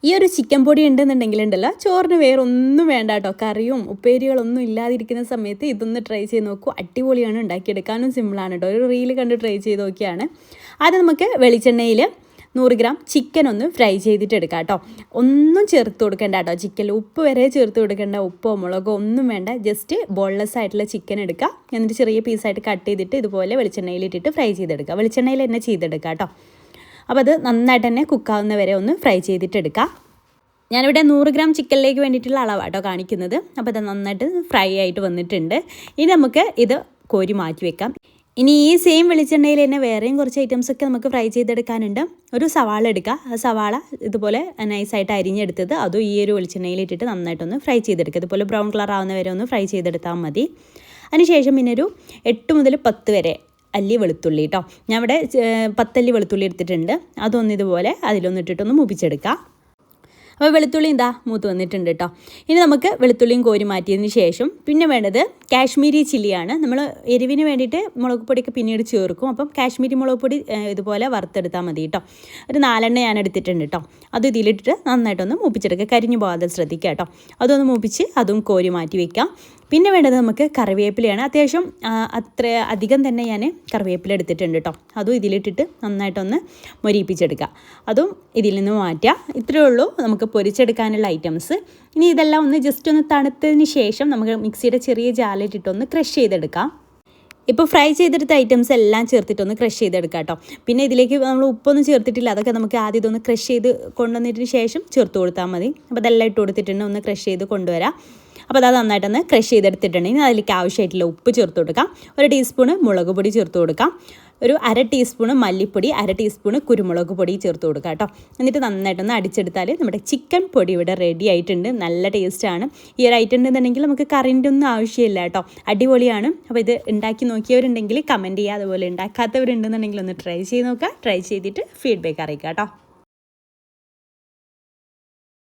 ഈ ഒരു ചിക്കൻ പൊടി ഉണ്ടെന്നുണ്ടെങ്കിലുണ്ടല്ലോ ചോറിന് വേറെ ഒന്നും വേണ്ട കേട്ടോ. കറിയും ഉപ്പേരികളൊന്നും ഇല്ലാതിരിക്കുന്ന സമയത്ത് ഇതൊന്ന് ട്രൈ ചെയ്ത് നോക്കൂ. അടിപൊളിയാണ്, ഉണ്ടാക്കിയെടുക്കാനും സിമ്പിളാണ് കേട്ടോ. ഒരു റീൽ കണ്ട് ട്രൈ ചെയ്ത് നോക്കിയാണ്. ആദ്യം നമുക്ക് വെളിച്ചെണ്ണയിൽ 100 ഗ്രാം ചിക്കൻ ഒന്ന് ഫ്രൈ ചെയ്തിട്ട് എടുക്കാം കേട്ടോ. ഒന്നും ചേർത്ത് കൊടുക്കേണ്ട കേട്ടോ. ചിക്കനിൽ ഉപ്പ് വരെ ചേർത്ത് കൊടുക്കേണ്ട. ഉപ്പോ മുളകോ ഒന്നും വേണ്ട. ജസ്റ്റ് ബോൺലെസ് ആയിട്ടുള്ള ചിക്കൻ എടുക്കുക. എന്നിട്ട് ചെറിയ പീസായിട്ട് കട്ട് ചെയ്തിട്ട് ഇതുപോലെ വെളിച്ചെണ്ണയിലിട്ടിട്ട് ഫ്രൈ ചെയ്തെടുക്കുക. വെളിച്ചെണ്ണയിൽ തന്നെ ചെയ്തെടുക്കുക കേട്ടോ. അപ്പോൾ അത് നന്നായിട്ട് തന്നെ കുക്കാവുന്ന വരെ ഒന്ന് ഫ്രൈ ചെയ്തിട്ടെടുക്കാം. ഞാനിവിടെ 100 ഗ്രാം ചിക്കനിലേക്ക് വേണ്ടിയിട്ടുള്ള അളവാട്ടോ കാണിക്കുന്നത്. അപ്പോൾ അത് നന്നായിട്ട് ഫ്രൈ ആയിട്ട് വന്നിട്ടുണ്ട്. ഇനി നമുക്ക് ഇത് കോരി മാറ്റി വെക്കാം. ഇനി ഈ സെയിം വെളിച്ചെണ്ണയിൽ തന്നെ വേറെയും കുറച്ച് ഐറ്റംസൊക്കെ നമുക്ക് ഫ്രൈ ചെയ്തെടുക്കാനുണ്ട്. ഒരു സവാള എടുക്കുക. ആ സവാള ഇതുപോലെ നൈസായിട്ട് അരിഞ്ഞെടുത്തത് അതും ഈ ഒരു വെളിച്ചെണ്ണയിലിട്ടിട്ട് നന്നായിട്ടൊന്ന് ഫ്രൈ ചെയ്തെടുക്കുക. ഇതുപോലെ ബ്രൗൺ കളർ ആവുന്ന വരെ ഒന്ന് ഫ്രൈ ചെയ്തെടുത്താൽ മതി. അതിനുശേഷം പിന്നെ ഒരു 8 മുതൽ 10 വരെ അല്ലി വെളുത്തുള്ളി കേട്ടോ. ഞാൻ ഇവിടെ 10 അല്ലി വെളുത്തുള്ളി എടുത്തിട്ടുണ്ട്. അതൊന്ന് ഇതുപോലെ അതിലൊന്നിട്ടിട്ടൊന്ന് മൂപ്പിച്ചെടുക്കാം. അപ്പോൾ വെളുത്തുള്ളി എന്താ മൂത്ത് വന്നിട്ടുണ്ട് കേട്ടോ. ഇനി നമുക്ക് വെളുത്തുള്ളിയും കോരി മാറ്റിയതിന് ശേഷം പിന്നെ വേണ്ടത് കാശ്മീരി ചില്ലിയാണ്. നമ്മൾ എരിവിന് വേണ്ടിയിട്ട് മുളക് പൊടിയൊക്കെ പിന്നീട് ചേർക്കും. അപ്പം കാശ്മീരി മുളക് പൊടി ഇതുപോലെ വറുത്തെടുത്താൽ മതി കേട്ടോ. ഒരു 4 എണ്ണ ഞാൻ എടുത്തിട്ടുണ്ട് കേട്ടോ. അത് ഇതിലിട്ടിട്ട് നന്നായിട്ടൊന്ന് മൂപ്പിച്ചെടുക്കുക. കരിഞ്ഞു പോകാതെ ശ്രദ്ധിക്കുക കേട്ടോ. അതൊന്ന് മൂപ്പിച്ച് അതും കോരി മാറ്റി വയ്ക്കാം. പിന്നെ വേണ്ടത് നമുക്ക് കറിവേപ്പിലയാണ്. അത്യാവശ്യം അത്ര അധികം തന്നെ ഞാൻ കറിവേപ്പില എടുത്തിട്ടുണ്ട് കേട്ടോ. അതും ഇതിലിട്ടിട്ട് നന്നായിട്ടൊന്ന് മൊരിയിപ്പിച്ചെടുക്കുക. അതും ഇതിൽ നിന്ന് മാറ്റുക. ഇത്രയേ ഉള്ളൂ നമുക്ക് പൊരിച്ചെടുക്കാനുള്ള ഐറ്റംസ്. ഇനി ഇതെല്ലാം ഒന്ന് ജസ്റ്റ് ഒന്ന് തണുത്തതിന് ശേഷം നമുക്ക് മിക്സിയുടെ ചെറിയ ജാലിലിട്ടിട്ടൊന്ന് ക്രഷ് ചെയ്തെടുക്കാം. ഇപ്പോൾ ഫ്രൈ ചെയ്തെടുത്ത ഐറ്റംസ് എല്ലാം ചേർത്തിട്ടൊന്ന് ക്രഷ് ചെയ്തെടുക്കാം കേട്ടോ. പിന്നെ ഇതിലേക്ക് നമ്മൾ ഉപ്പൊന്നും ചേർത്തിട്ടില്ല. അതൊക്കെ നമുക്ക് ആദ്യം ഇതൊന്ന് ക്രഷ് ചെയ്ത് കൊണ്ടുവന്നതിന് ശേഷം ചേർത്ത് കൊടുത്താൽ മതി. അപ്പോൾ അതെല്ലാം ഇട്ട് കൊടുത്തിട്ടുണ്ട്. ഒന്ന് ക്രഷ് ചെയ്ത് കൊണ്ടുവരാം. അപ്പോൾ അത് നന്നായിട്ടൊന്ന് ക്രഷ് ചെയ്തെടുത്തിട്ടുണ്ടെങ്കിൽ അതിലേക്ക് ആവശ്യമായിട്ടുള്ള ഉപ്പ് ചേർത്ത് കൊടുക്കാം. 1 ടീസ്പൂണ് മുളക് പൊടി ചേർത്ത് കൊടുക്കാം. ഒരു 1/2 ടീസ്പൂണ് മല്ലിപ്പൊടി, 1/2 ടീസ്പൂണ് കുരുമുളക് പൊടി ചേർത്ത് കൊടുക്കുക കേട്ടോ. എന്നിട്ട് നന്നായിട്ടൊന്ന് അടിച്ചെടുത്താൽ നമ്മുടെ ചിക്കൻ പൊടി ഇവിടെ റെഡി ആയിട്ടുണ്ട്. നല്ല ടേസ്റ്റാണ്. ഈ ഒരു ഐറ്റം ഉണ്ടെന്നുണ്ടെങ്കിൽ നമുക്ക് കറിൻ്റെ ഒന്നും ആവശ്യമില്ല കേട്ടോ. അടിപൊളിയാണ്. അപ്പോൾ ഇത് ഉണ്ടാക്കി നോക്കിയവരുണ്ടെങ്കിൽ കമൻറ്റ് ചെയ്യുക. അതുപോലെ ഉണ്ടാക്കാത്തവരുണ്ടെന്നുണ്ടെങ്കിൽ ഒന്ന് ട്രൈ ചെയ്ത് നോക്കുക. ട്രൈ ചെയ്തിട്ട് ഫീഡ്ബാക്ക് അറിയിക്കുക കേട്ടോ.